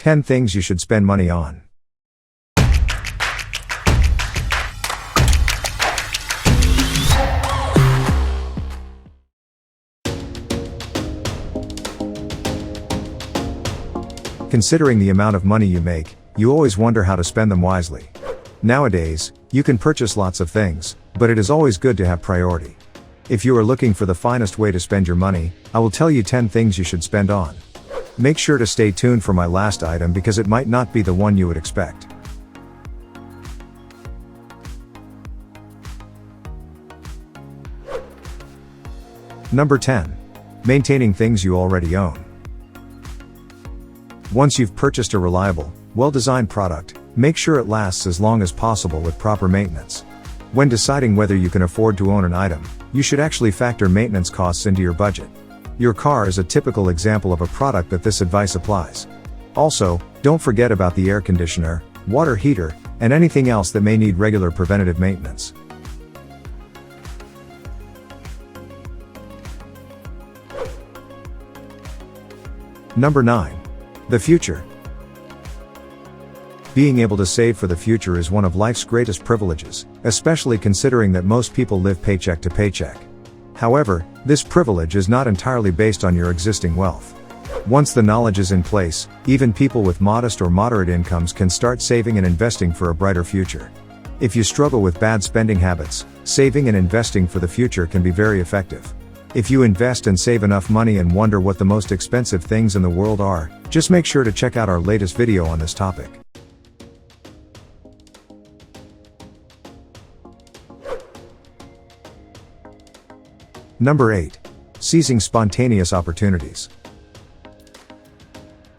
10 things you should spend money on. Considering the amount of money you make, you always wonder how to spend them wisely. Nowadays, you can purchase lots of things, but it is always good to have priority. If you are looking for the finest way to spend your money, I will tell you 10 things you should spend on. Make sure to stay tuned for my last item because it might not be the one you would expect. Number 10. Maintaining things you already own. Once you've purchased a reliable, well-designed product, make sure it lasts as long as possible with proper maintenance. When deciding whether you can afford to own an item, you should actually factor maintenance costs into your budget. Your car is a typical example of a product that this advice applies. Also, don't forget about the air conditioner, water heater, and anything else that may need regular preventative maintenance. Number 9. The future. Being able to save for the future is one of life's greatest privileges, especially considering that most people live paycheck to paycheck. However, this privilege is not entirely based on your existing wealth. Once the knowledge is in place, even people with modest or moderate incomes can start saving and investing for a brighter future. If you struggle with bad spending habits, saving and investing for the future can be very effective. If you invest and save enough money and wonder what the most expensive things in the world are, just make sure to check out our latest video on this topic. Number 8. Seizing spontaneous opportunities.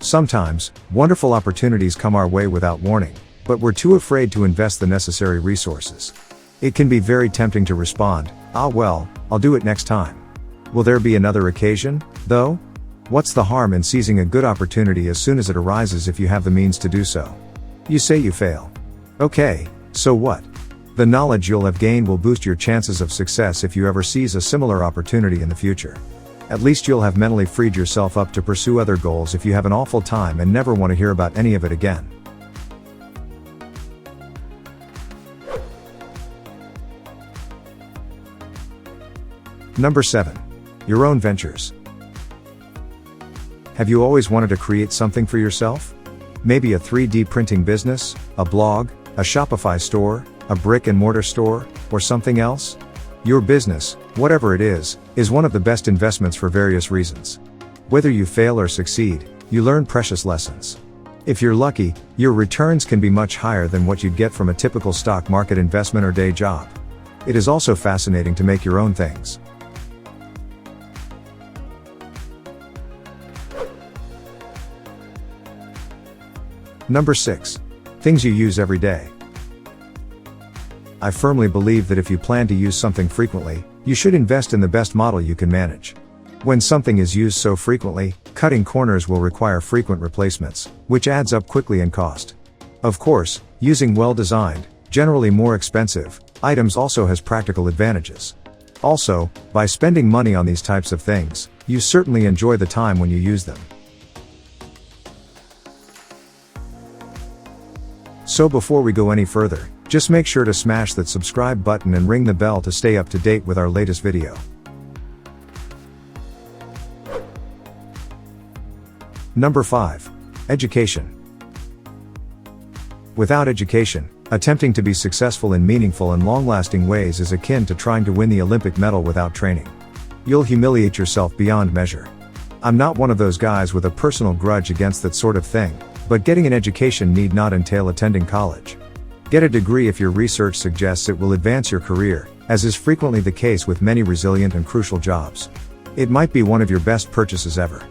Sometimes, wonderful opportunities come our way without warning, but we're too afraid to invest the necessary resources. It can be very tempting to respond, well, I'll do it next time. Will there be another occasion, though? What's the harm in seizing a good opportunity as soon as it arises if you have the means to do so? You say you fail. Okay, so what? The knowledge you'll have gained will boost your chances of success if you ever seize a similar opportunity in the future. At least you'll have mentally freed yourself up to pursue other goals if you have an awful time and never want to hear about any of it again. Number 7. Your own ventures. Have you always wanted to create something for yourself? Maybe a 3D printing business, a blog, a Shopify store, a brick-and-mortar store, or something else? Your business, whatever it is one of the best investments for various reasons. Whether you fail or succeed, you learn precious lessons. If you're lucky, your returns can be much higher than what you'd get from a typical stock market investment or day job. It is also fascinating to make your own things. Number 6. Things you use every day. I firmly believe that if you plan to use something frequently, you should invest in the best model you can manage. When something is used so frequently, cutting corners will require frequent replacements, which adds up quickly in cost. Of course, using well-designed, generally more expensive, items also has practical advantages. Also, by spending money on these types of things, you certainly enjoy the time when you use them. So before we go any further, just make sure to smash that subscribe button and ring the bell to stay up to date with our latest video. Number 5. Education. Without education, attempting to be successful in meaningful and long-lasting ways is akin to trying to win the Olympic medal without training. You'll humiliate yourself beyond measure. I'm not one of those guys with a personal grudge against that sort of thing, but getting an education need not entail attending college. Get a degree if your research suggests it will advance your career, as is frequently the case with many resilient and crucial jobs. It might be one of your best purchases ever.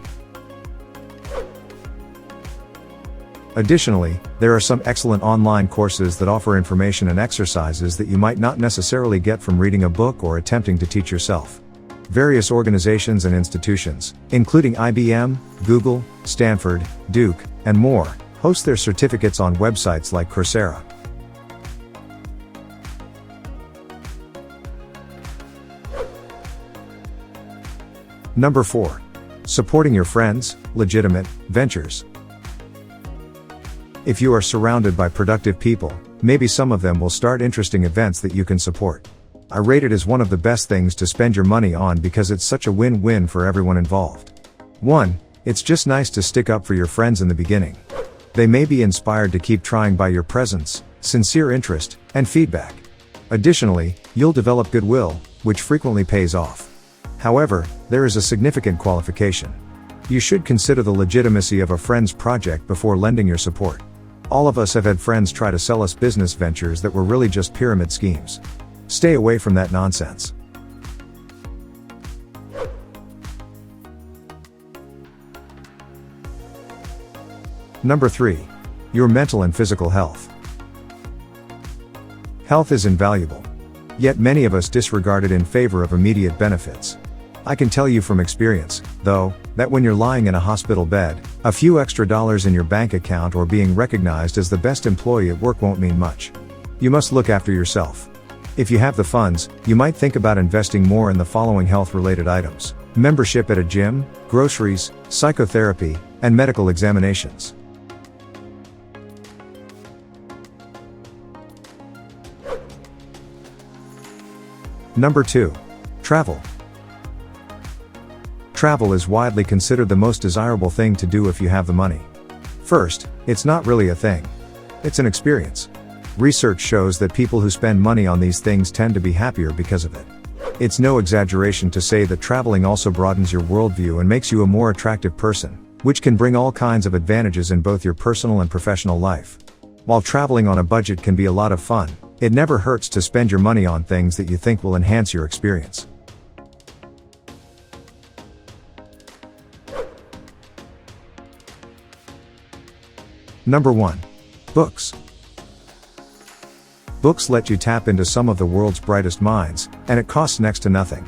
Additionally, there are some excellent online courses that offer information and exercises that you might not necessarily get from reading a book or attempting to teach yourself. Various organizations and institutions, including IBM, Google, Stanford, Duke, and more, host their certificates on websites like Coursera. Number 4. Supporting your friends' legitimate ventures. If you are surrounded by productive people, maybe some of them will start interesting events that you can support. I rate it as one of the best things to spend your money on because it's such a win-win for everyone involved. 1. It's just nice to stick up for your friends in the beginning. They may be inspired to keep trying by your presence, sincere interest, and feedback. Additionally, you'll develop goodwill, which frequently pays off. However, there is a significant qualification. You should consider the legitimacy of a friend's project before lending your support. All of us have had friends try to sell us business ventures that were really just pyramid schemes. Stay away from that nonsense. Number 3. Your mental and physical health. Health is invaluable. Yet many of us disregard it in favor of immediate benefits. I can tell you from experience, though, that when you're lying in a hospital bed, a few extra dollars in your bank account or being recognized as the best employee at work won't mean much. You must look after yourself. If you have the funds, you might think about investing more in the following health-related items: membership at a gym, groceries, psychotherapy, and medical examinations. Number 2. Travel. Travel is widely considered the most desirable thing to do if you have the money. First, it's not really a thing. It's an experience. Research shows that people who spend money on these things tend to be happier because of it. It's no exaggeration to say that traveling also broadens your worldview and makes you a more attractive person, which can bring all kinds of advantages in both your personal and professional life. While traveling on a budget can be a lot of fun, it never hurts to spend your money on things that you think will enhance your experience. Number 1. Books. Books let you tap into some of the world's brightest minds, and it costs next to nothing.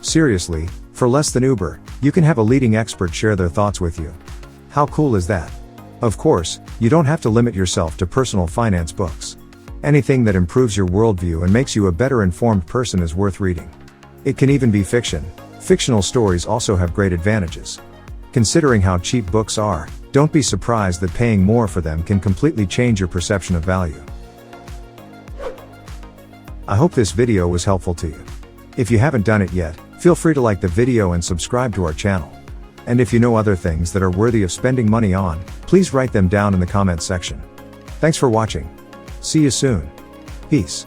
Seriously, for less than Uber, you can have a leading expert share their thoughts with you. How cool is that? Of course, you don't have to limit yourself to personal finance books. Anything that improves your worldview and makes you a better informed person is worth reading. It can even be fiction. Fictional stories also have great advantages. Considering how cheap books are, don't be surprised that paying more for them can completely change your perception of value. I hope this video was helpful to you. If you haven't done it yet, feel free to like the video and subscribe to our channel. And if you know other things that are worthy of spending money on, please write them down in the comments section. Thanks for watching. See you soon. Peace.